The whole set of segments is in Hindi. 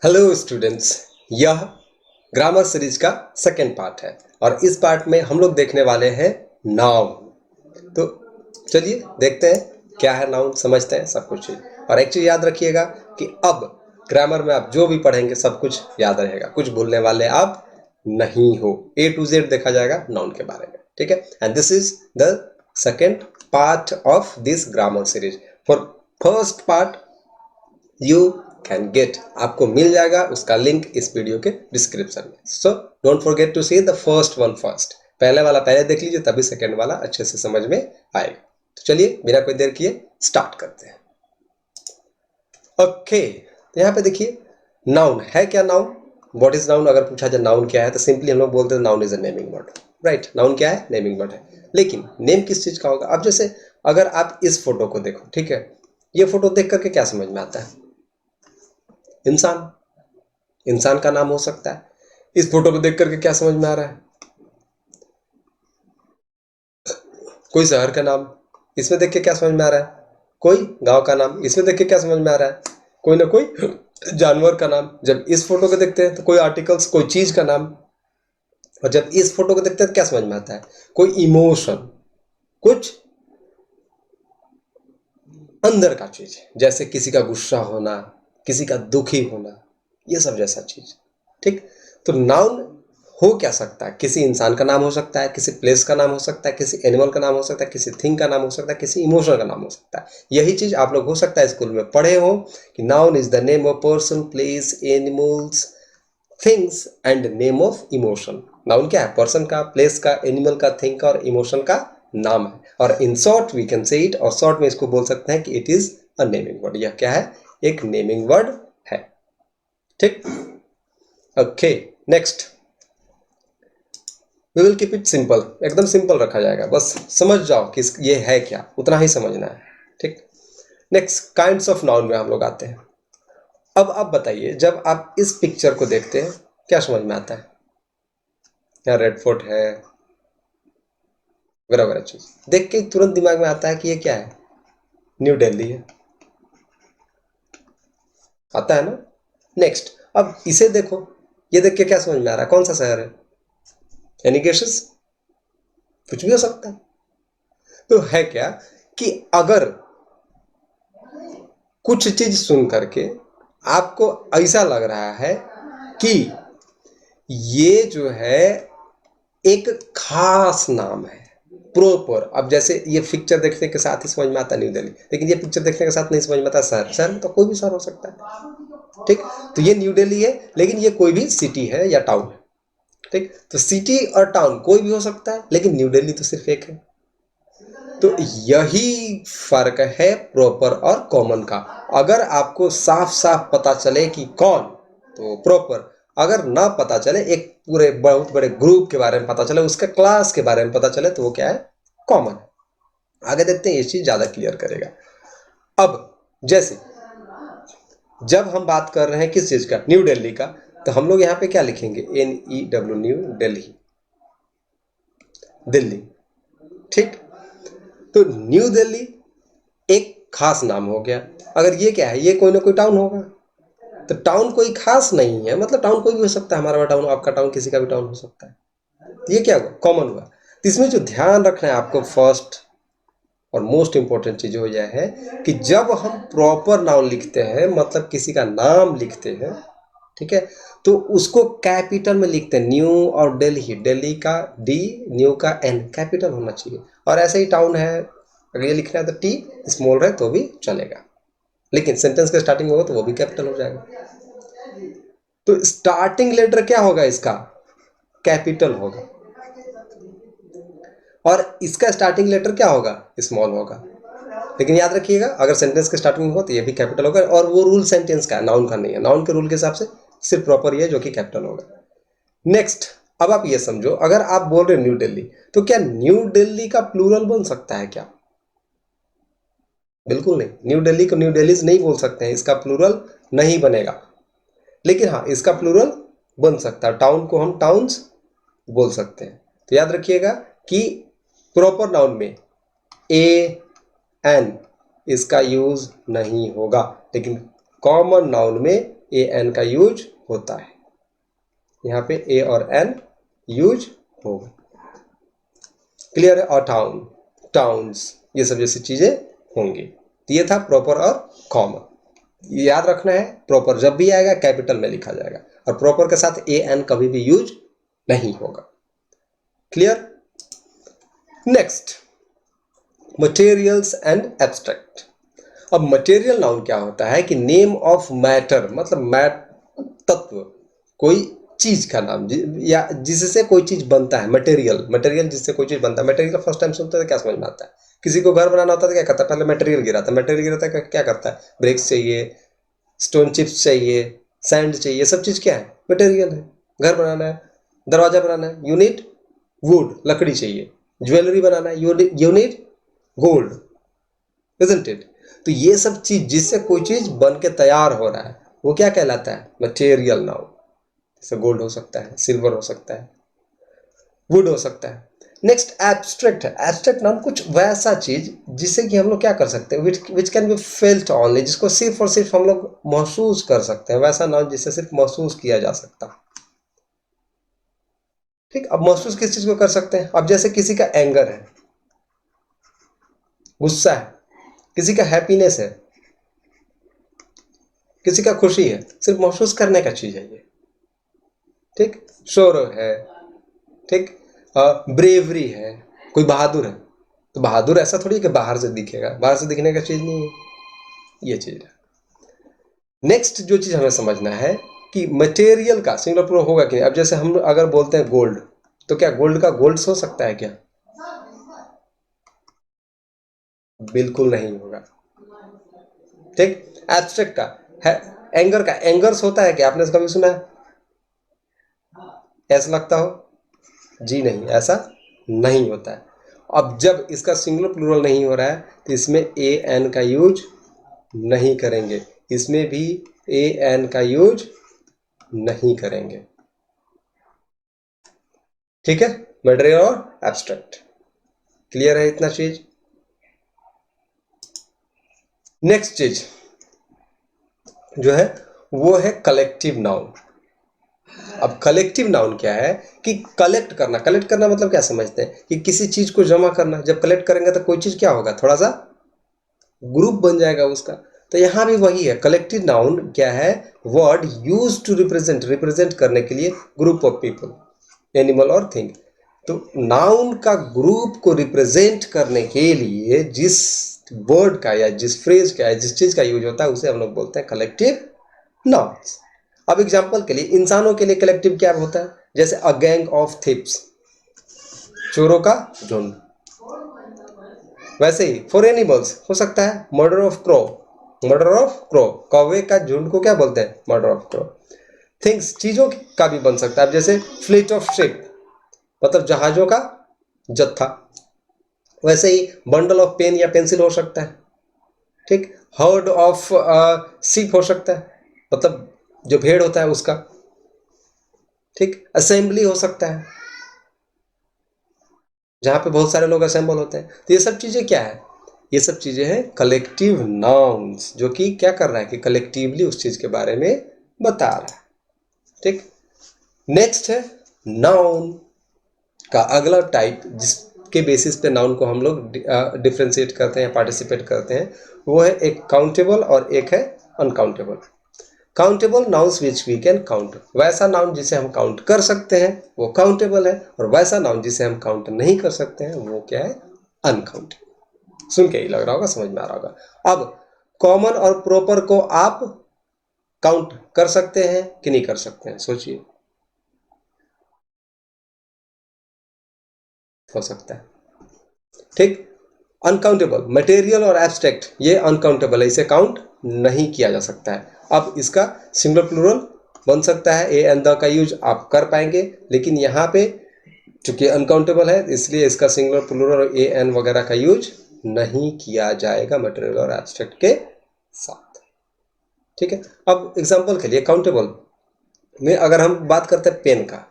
हेलो स्टूडेंट्स, यह ग्रामर सीरीज का सेकेंड पार्ट है और इस पार्ट में हम लोग देखने वाले हैं नाउन। तो चलिए देखते हैं क्या है नाउन, समझते हैं सब कुछ। और एक चीज़ याद रखिएगा कि अब ग्रामर में आप जो भी पढ़ेंगे सब कुछ याद रहेगा, कुछ भूलने वाले आप नहीं हो। A to Z देखा जाएगा नाउन के बारे में, ठीक है। And this is the second part of this grammar series. For first part you can get, आपको मिल जाएगा उसका लिंक इस वीडियो के डिस्क्रिप्शन में। So don't forget to see the first one first. पहले वाला पहले देख लीजिए, तभी सेकेंड वाला अच्छे से समझ में आएगा। तो चलिए बिना कोई देर किए स्टार्ट करते हैं। ओके, तो यहाँ पे देखिए नाउन है क्या। Noun, what is noun? अगर पूछा जाए नाउन क्या है तो सिंपली हम लोग बोलते हैं noun is a naming word, right. Noun क्या है? नेमिंग वर्ड है। लेकिन नेम किस चीज का होगा? अब जैसे अगर आप इस फोटो को देखो, ठीक है, ये फोटो देख करके क्या समझ में आता है? इंसान, इंसान का नाम हो सकता है। इस फोटो को देख करके क्या समझ में आ रहा है? कोई शहर का नाम। इसमें देख के क्या समझ में आ रहा है? कोई गांव का नाम। इसमें देख के क्या समझ में आ रहा है? कोई ना कोई जानवर का नाम। जब इस फोटो को देखते हैं तो कोई आर्टिकल्स, कोई चीज का नाम। और जब इस फोटो को देखते हैं तो क्या समझ में आता है? कोई इमोशन, कुछ अंदर का चीज, जैसे किसी का गुस्सा होना, किसी का दुखी होना, ये सब जैसा चीज, ठीक। तो नाउन हो क्या सकता है? किसी इंसान का नाम हो सकता है, किसी प्लेस का नाम हो सकता है, किसी एनिमल का नाम हो सकता है, किसी थिंग का नाम हो सकता है, किसी इमोशन का नाम हो सकता है। यही चीज आप लोग हो सकता है स्कूल में पढ़े हो कि noun is the name of person, place, animals, things and name of emotion. Noun क्या है? पर्सन का, प्लेस का, एनिमल का, थिंग का और इमोशन का नाम है। और in short we can say it, और शॉर्ट में इसको बोल सकते हैं कि it is a naming word. यह क्या है? एक नेमिंग वर्ड है, ठीक। Okay, next we will keep it simple. एकदम सिंपल रखा जाएगा, बस समझ जाओ कि ये है क्या, उतना ही समझना है, ठीक। नेक्स्ट काइंड्स ऑफ नाउन में हम लोग आते हैं। अब आप बताइए, जब आप इस पिक्चर को देखते हैं क्या समझ में आता है? यहाँ रेड फोर्ट है, वगैरह वगैरह चीज देख के तुरंत दिमाग में आता है कि ये क्या है? न्यू दिल्ली है, आता है ना। नेक्स्ट, अब इसे देखो, ये देख के क्या समझ में आ रहा है? कौन सा शहर है? Any guesses? कुछ भी हो सकता है। तो है क्या कि अगर कुछ चीज सुन करके आपको ऐसा लग रहा है कि ये जो है एक खास नाम है, प्रॉपर। अब जैसे ये पिक्चर देखने के साथ ही समझ में आता न्यू दिल्ली, लेकिन ये पिक्चर देखने के साथ नहीं समझ में आता शहर। शहर में तो कोई भी शहर हो सकता है, ठीक। तो ये न्यू दिल्ली है, लेकिन ये कोई भी सिटी है या टाउन है, ठीक। तो सिटी और टाउन कोई भी हो सकता है, लेकिन न्यू दिल्ली तो सिर्फ एक है। तो यही फर्क है प्रॉपर और कॉमन का। अगर आपको साफ साफ पता चले कि कौन, तो प्रॉपर। अगर ना पता चले, एक पूरे बहुत बड़े ग्रुप के बारे में पता चले, उसके क्लास के बारे में पता चले, तो वो क्या है? कॉमन है। आगे देखते हैं, ये चीज ज्यादा क्लियर करेगा। अब जैसे जब हम बात कर रहे हैं किस चीज का? न्यू दिल्ली का, तो हम लोग यहाँ पे क्या लिखेंगे? NEW, न्यू दिल्ली, दिल्ली, ठीक। तो न्यू दिल्ली एक खास नाम हो गया। अगर ये क्या है? ये कोई ना कोई टाउन होगा। तो टाउन कोई खास नहीं है, मतलब टाउन कोई भी हो सकता है। हमारा टाउन, आपका टाउन, किसी का भी टाउन हो सकता है। ये क्या हुआ? कॉमन हुआ। तो इसमें जो ध्यान रखना है आपको, फर्स्ट और मोस्ट इंपॉर्टेंट चीज हो यह है कि जब हम प्रॉपर नाउन लिखते हैं, मतलब किसी का नाम लिखते हैं, ठीक है, तो उसको कैपिटल में लिखते हैं। न्यू और दिल्ली, दिल्ली का D, न्यू का N, कैपिटल होना चाहिए। और ऐसे ही टाउन है, अगर ये लिखना है तो T स्मॉल रहे तो भी चलेगा, लेकिन सेंटेंस के स्टार्टिंग में हो तो वो भी कैपिटल हो जाएगा। तो स्टार्टिंग लेटर क्या होगा इसका? कैपिटल होगा। और इसका स्टार्टिंग लेटर क्या होगा? स्मॉल होगा। लेकिन याद रखिएगा, अगर सेंटेंस के स्टार्टिंग में हो तो ये भी कैपिटल होगा। और वो रूल सेंटेंस का है, नाउन का नहीं है। नाउन के रूल के हिसाब से सिर्फ प्रॉपर ये जो कि कैपिटल होगा। नेक्स्ट, अब आप ये समझो, अगर आप बोल रहे न्यू दिल्ली, तो क्या न्यू दिल्ली का प्लूरल बन सकता है क्या? बिल्कुल नहीं। न्यू दिल्ली को न्यू दिल्लीज नहीं बोल सकते हैं, इसका प्लूरल नहीं बनेगा। लेकिन हाँ, इसका प्लूरल बन सकता है। टाउन को हम टाउन्स बोल सकते हैं। तो याद रखिएगा कि प्रॉपर नाउन में AN इसका यूज नहीं होगा, लेकिन कॉमन नाउन में ए एन का यूज होता है। यहाँ पे ए और एन यूज होगा। क्लियर है? और टाउन, टाउन्स, ये सब जैसी चीजें होंगी। तो ये था प्रॉपर और कॉमन। याद रखना है, प्रॉपर जब भी आएगा कैपिटल में लिखा जाएगा, और प्रॉपर के साथ ए एन कभी भी यूज नहीं होगा। Clear? Next, materials and abstract. अब मटेरियल नाउन क्या होता है कि नेम ऑफ मैटर, मतलब तत्व, कोई चीज का नाम, या जिससे कोई चीज बनता है। मटेरियल, मटेरियल जिससे कोई चीज बनता है। मटेरियल का फर्स्ट टाइम सुनते हैं क्या समझ में आता है? किसी को घर बनाना होता है तो क्या करता है? पहले मटेरियल गिराता है। मटेरियल गिराता है क्या करता है? ब्रिक्स चाहिए, स्टोन चिप्स चाहिए, सैंड चाहिए, सब चीज क्या है? मटेरियल है। घर बनाना है, दरवाजा बनाना है, यूनिट वुड, लकड़ी चाहिए। ज्वेलरी बनाना है, यूनिट गोल्ड, इजंट इट? तो ये सब चीज, जिससे कोई चीज बन के तैयार हो रहा है, वो क्या कहलाता है? Material noun. जैसे गोल्ड हो सकता है, सिल्वर हो सकता है, वुड हो सकता है। नेक्स्ट एब्स्ट्रैक्ट है। एब्स्ट्रैक्ट नाउन कुछ वैसा चीज जिससे कि हम लोग क्या कर सकते हैं, which can be felt only, जिसको सिर्फ और सिर्फ हम लोग महसूस कर सकते हैं। वैसा नाउन जिससे सिर्फ महसूस किया जा सकता है। ठीक, अब महसूस किस चीज को कर सकते हैं? अब जैसे किसी का एंगर है, गुस्सा है, किसी का हैप्पीनेस है, किसी का खुशी है, सिर्फ महसूस करने का चीज है ये। ठीक, शोर है, ठीक, ब्रेवरी है, कोई बहादुर है, तो बहादुर ऐसा थोड़ी है कि बाहर से दिखेगा, बाहर से दिखने का चीज नहीं है, ये चीज है। नेक्स्ट जो चीज हमें समझना है कि मटेरियल का सिंगुलर प्लूरल होगा कि नहीं। अब जैसे हम अगर बोलते हैं गोल्ड, तो क्या गोल्ड का गोल्ड्स हो सकता है क्या? बिल्कुल नहीं होगा। ठीक, एब्स्ट्रैक्ट का है, एंगर का एंगर्स होता है क्या? आपने कभी सुना है? ऐसा लगता हो? जी नहीं, ऐसा नहीं होता है। अब जब इसका सिंगुलर प्लूरल नहीं हो रहा है तो इसमें ए एन का यूज नहीं करेंगे, इसमें भी ए एन का यूज नहीं करेंगे। ठीक है, मटेरियल और एब्स्ट्रैक्ट। क्लियर है इतना चीज? नेक्स्ट चीज जो है वो है कलेक्टिव नाउन। अब कलेक्टिव नाउन क्या है कि कलेक्ट करना। कलेक्ट करना मतलब क्या समझते हैं कि किसी चीज को जमा करना। जब कलेक्ट करेंगे तो कोई चीज क्या होगा? थोड़ा सा ग्रुप बन जाएगा उसका। तो यहां भी वही है। कलेक्टिव नाउन क्या है? Word use to represent, represent करने के लिए ग्रुप ऑफ पीपल, एनिमल और थिंग। तो नाउन का ग्रुप को रिप्रेजेंट करने के लिए जिस वर्ड का या जिस फ्रेज का या जिस चीज का यूज होता है उसे हम लोग बोलते हैं कलेक्टिव नाउन्स। अब एग्जांपल के लिए, इंसानों के लिए कलेक्टिव क्या होता है? जैसे अ गैंग ऑफ थिप्स, चोरों का झुंड। वैसे ही फॉर एनिमल्स हो सकता है murder of crow, murder of crow, कौवे का झुंड को क्या बोलते हैं? Murder of crow. थिंग्स, चीजों का भी बन सकता है। जैसे फ्लीट ऑफ शिप, मतलब जहाजों का जत्था। वैसे ही बंडल ऑफ पेन या पेंसिल हो सकता है। ठीक, हर्ड ऑफ सीप हो सकता है, मतलब जो भेड़ होता है उसका। ठीक, असेंबली हो सकता है, जहां पे बहुत सारे लोग असेंबल होते हैं। तो ये सब चीजें क्या है? ये सब चीजें हैं कलेक्टिव नाउन्स, जो कि क्या कर रहा है कि कलेक्टिवली उस चीज के बारे में बता रहा है। ठीक, नेक्स्ट है नाउन का अगला टाइप, जिसके बेसिस पे नाउन को हम लोग डिफ्रेंशिएट करते हैं, पार्टिसिपेट करते हैं, वो है एक काउंटेबल और एक है uncountable. Countable nouns which we can count, वैसा नाउन जिसे हम काउंट कर सकते हैं वो काउंटेबल है, और वैसा नाउन जिसे हम काउंट नहीं कर सकते हैं वो क्या है? अनकाउंटेबल। सुन के ही लग रहा होगा, समझ में आ रहा होगा। अब कॉमन और प्रॉपर को आप काउंट कर सकते हैं कि नहीं कर सकते हैं? सोचिए। हो सकता है। ठीक, अनकाउंटेबल, मटेरियल और एब्स्ट्रैक्ट ये अनकाउंटेबल है, इसे काउंट नहीं किया जा सकता है। अब इसका सिंगुलर प्लूरल बन सकता है, ए एंड द का यूज आप कर पाएंगे, लेकिन यहाँ पे चूंकि अनकाउंटेबल है इसलिए इसका सिंगुलर प्लूरल ए एन वगैरह का यूज नहीं किया जाएगा मटेरियल और एब्स्ट्रैक्ट के साथ। ठीक है, अब एग्जाम्पल के लिए काउंटेबल में अगर हम बात करते हैं पेन का,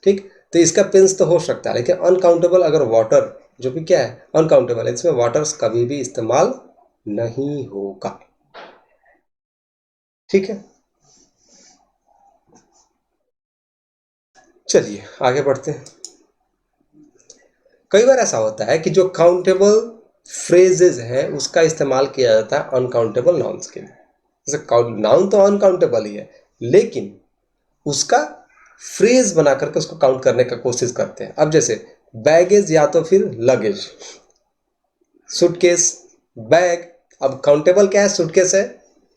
ठीक, तो इसका पेन्स तो हो सकता है, लेकिन अनकाउंटेबल अगर वाटर, जो भी क्या है? अनकाउंटेबल है, इसमें वाटर्स कभी भी इस्तेमाल नहीं होगा। ठीक है, चलिए आगे बढ़ते हैं। कई बार ऐसा होता है कि जो काउंटेबल फ्रेजेज है उसका इस्तेमाल किया जाता है अनकाउंटेबल नाउन्स के लिए। जैसे नाउन तो अनकाउंटेबल ही है, लेकिन उसका फ्रेज बना करके उसको काउंट करने का कोशिश करते हैं। अब जैसे बैगेज या तो फिर लगेज, सूटकेस, बैग। अब काउंटेबल क्या है, सूटकेस है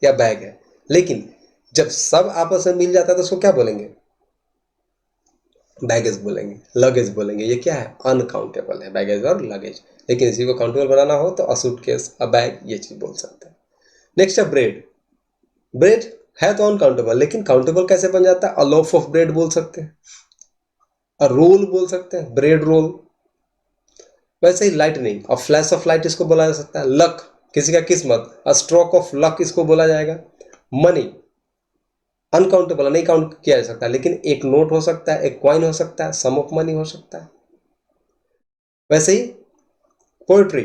या बैग है, लेकिन जब सब आपस में मिल जाता है तो उसको क्या बोलेंगे, बैगेज बोलेंगे, लगेज बोलेंगे। ये क्या है, अनकाउंटेबल है बैगेज और लगेज। लेकिन इसी को काउंटेबल बनाना हो तो अ सूटकेस, अ बैग, ये चीज बोल सकते हैं। नेक्स्ट है ब्रेड। ब्रेड है तो अनकाउंटेबल, लेकिन काउंटेबल कैसे बन जाता है, अ लोफ ऑफ ब्रेड बोल सकते हैं, अ रोल बोल सकते हैं, ब्रेड रोल। वैसे ही lightning, a flash of light इसको बोला जा सकता है। लक, किसी का किस्मत, अ स्ट्रोक ऑफ लक इसको बोला जाएगा। मनी अनकाउंटेबल, नहीं काउंट किया जा सकता, लेकिन एक नोट हो सकता है, एक कॉइन हो सकता है, सम ऑफ मनी हो सकता है। वैसे ही पोएट्री,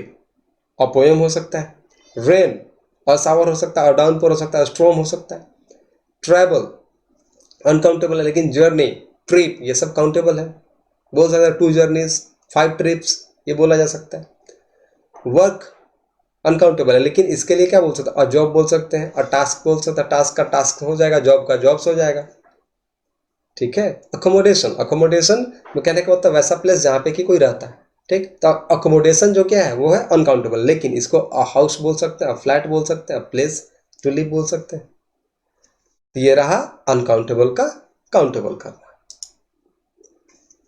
अ पोएम हो सकता है। रेन, अ शावर हो सकता है, अ डाउनपोर हो सकता है, स्ट्रॉम हो सकता है। ट्रैवल अनकाउंटेबल है, लेकिन जर्नी, ट्रिप, ये सब काउंटेबल है, बोल सकते हैं 2 जर्नीज, 5 ट्रिप्स, ये बोला जा सकता है। वर्क अनकाउंटेबल है, लेकिन इसके लिए क्या बोल सकते हैं, अ जॉब बोल सकते हैं, अ टास्क बोल सकते हैं, टास्क का टास्क हो जाएगा, जॉब का जॉब्स हो जाएगा। ठीक है। अकोमोडेशन, अकोमोडेशन में कहने का मतलब वैसा प्लेस जहाँ पे कि कोई रहता है। ठीक, तो अकोमोडेशन जो क्या है वो है अनकाउंटेबल, लेकिन इसको अ हाउस बोल सकते हैं, अ फ्लैट बोल सकते हैं, अ प्लेस टू लिव बोल सकते हैं। तो ये रहा अनकाउंटेबल का काउंटेबल करना।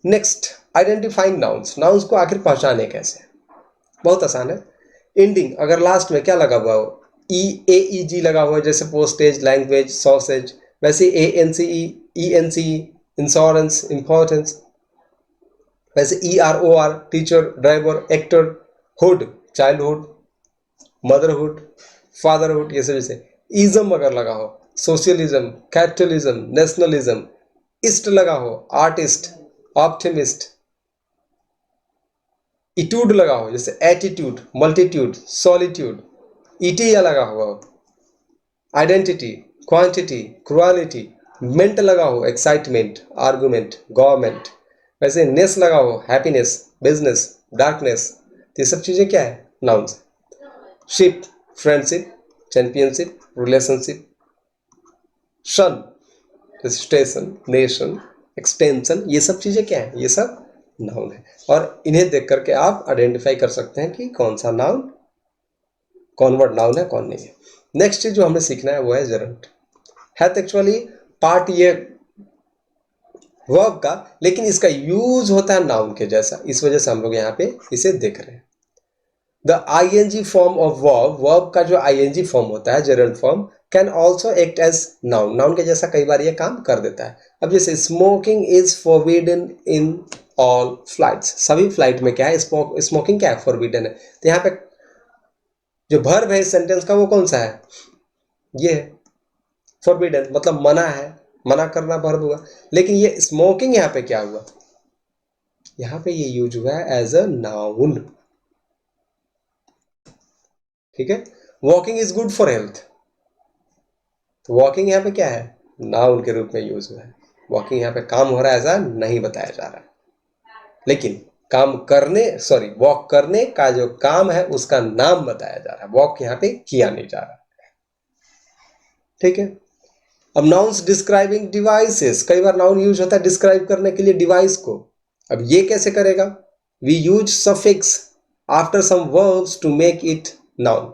Next, identifying nouns. नाउन्स को आखिर पहचाने कैसे, बहुत आसान है। इंडिंग, अगर लास्ट में क्या लगा हुआ हो, ई ए ई जी लगा हुआ है, जैसे पोस्टेज, लैंग्वेज, सॉसेज। वैसे A N C E N C, insurance, importance. वैसे E R O R, teacher, driver, actor. Hood, childhood, motherhood, fatherhood, ये सब। जैसे इज्म अगर लगा हो, सोशलिज्म, कैपिटलिज्म, नेशनलिज्म। इस्ट लगा हो, आर्टिस्ट, ऑप्टिमिस्ट। इट्यूड लगा हो, जैसे एटीट्यूड, मल्टीट्यूड, सॉलिट्यूड। ईटी लगा हुआ हो, आइडेंटिटी, क्वांटिटी, क्रुअलिटी। मेंट लगा हो, एक्साइटमेंट, आर्गुमेंट, गवर्नमेंट। वैसे नेस लगा हो, हैप्पीनेस, बिजनेस, डार्कनेस। ये सब चीजें क्या है, nouns. Ship, friendship, championship, relationship. शन, स्टेशन, नेशन, एक्सटेंशन, ये सब चीजें क्या है, ये सब नाउन है। और इन्हें देख करके आप आइडेंटिफाई कर सकते हैं कि कौन सा नाउन, कौन वर्ड नाउन है, कौन नहीं है। नेक्स्ट चीज जो हमें सीखना है वो है जरंट। है तो एक्चुअली पार्ट ये वर्ब का, लेकिन इसका यूज होता है नाउन के जैसा, इस वजह से हम लोग यहाँ पे इसे देख रहे हैं। The ING form of verb, verb का जो आईएनजी फॉर्म होता है, gerund form, can also act as noun, noun के जैसा कई बार ये काम कर देता है। अब जैसे smoking is forbidden in all flights, सभी फ्लाइट में क्या है, स्मोकिंग क्या है, फॉरबिडन है। तो यहाँ पे जो वर्ब है इस सेंटेंस का वो कौन सा है, ये है फॉरबिडन, मतलब मना है, मना करना वर्ब हुआ। लेकिन ये स्मोकिंग यहाँ पे क्या हुआ, यहाँ पे ये यूज हुआ है एज अ नाउन। ठीक है। Walking is good for health, तो वॉकिंग यहाँ पे क्या है, नाउन के रूप में यूज हुआ है। वॉकिंग यहाँ पे काम हो रहा है ऐसा नहीं बताया जा रहा है, लेकिन काम करने, सॉरी, वॉक करने का जो काम है उसका नाम बताया जा रहा है, वॉक यहाँ पे किया नहीं जा रहा। ठीक है। अब नाउन्स डिस्क्राइबिंग डिवाइसेस, कई बार नाउन यूज होता है डिस्क्राइब करने के लिए डिवाइस को। अब ये कैसे करेगा, we use suffix after some verbs to make it noun.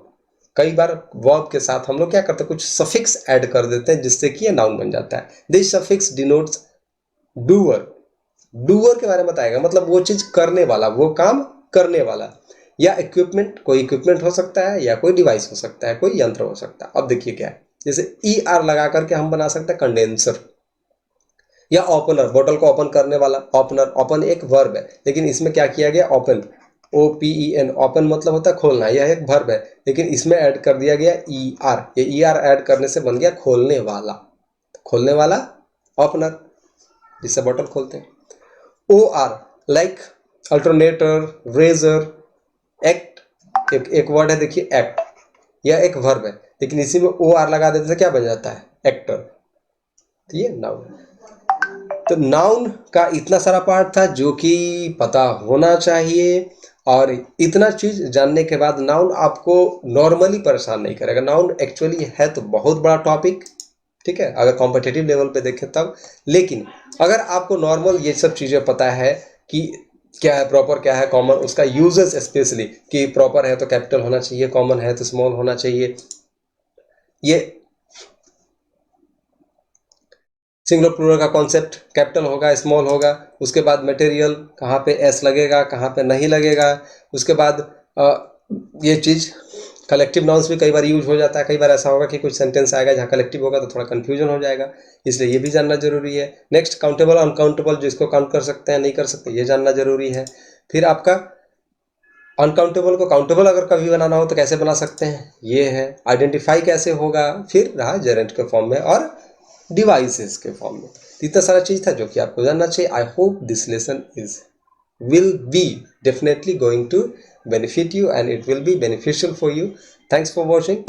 कई बार वर्ब के साथ हम लोग क्या करते हैं, कुछ सफिक्स ऐड कर देते हैं जिससे कि ये नाउन बन जाता है। This suffix denotes doer, doer के बारे में बताएगा, मतलब वो चीज करने वाला, वो काम करने वाला। या इक्विपमेंट, कोई इक्विपमेंट हो सकता है, या कोई डिवाइस हो सकता है, कोई यंत्र हो सकता है। अब देखिए क्या है, जैसे ई आर लगा करके हम बना सकते हैं कंडेंसर, या ओपनर, बोतल को ओपन करने वाला, ओपनर। ओपन एक वर्ब है, लेकिन इसमें क्या किया गया, open, O P E N, open मतलब होता है खोलना, यह एक वर्ब है, लेकिन इसमें ऐड कर दिया गया ई आर। ये ई आर ऐड करने से बन गया खोलने वाला, खोलने वाला ओपनर, जिससे बोतल खोलते हैं। O R, like, alternator, razor, act, एक वर्ड है देखिए एक्ट, यह एक वर्ब है, लेकिन इसी में ओ आर लगा देने से क्या बन जाता है, एक्टर। तो ये नाउन है। तो नाउन का इतना सारा पार्ट था जो कि पता होना चाहिए, और इतना चीज़ जानने के बाद नाउन आपको नॉर्मली परेशान नहीं करेगा। नाउन एक्चुअली है तो बहुत बड़ा टॉपिक, ठीक है, अगर कॉम्पिटिटिव लेवल पे देखें तब। लेकिन अगर आपको नॉर्मल ये सब चीज़ें पता है कि क्या है प्रॉपर, क्या है कॉमन, उसका यूजेस स्पेशली, कि प्रॉपर है तो कैपिटल होना चाहिए, कॉमन है तो स्मॉल होना चाहिए, ये सिंगुलर प्लूरल का कॉन्सेप्ट, कैपिटल होगा स्मॉल होगा, उसके बाद मटेरियल कहाँ पे एस लगेगा कहाँ पे नहीं लगेगा, उसके बाद ये चीज़ कलेक्टिव नाउंस भी कई बार यूज हो जाता है। कई बार ऐसा होगा कि कुछ सेंटेंस आएगा जहाँ कलेक्टिव होगा तो थोड़ा कन्फ्यूजन हो जाएगा, इसलिए ये भी जानना जरूरी है। नेक्स्ट काउंटेबल अनकाउंटेबल, जिसको काउंट कर सकते हैं नहीं कर सकते, ये जानना जरूरी है। फिर आपका अनकाउंटेबल को काउंटेबल अगर कभी बनाना हो तो कैसे बना सकते हैं, ये है। आइडेंटिफाई कैसे होगा, फिर रहा जेरेंट के फॉर्म में और डिवाइसेस के फॉर्म में। इतना सारा चीज़ था जो कि आपको जानना चाहिए। I hope this lesson is will be definitely going to benefit you and it will be beneficial for you. Thanks for watching.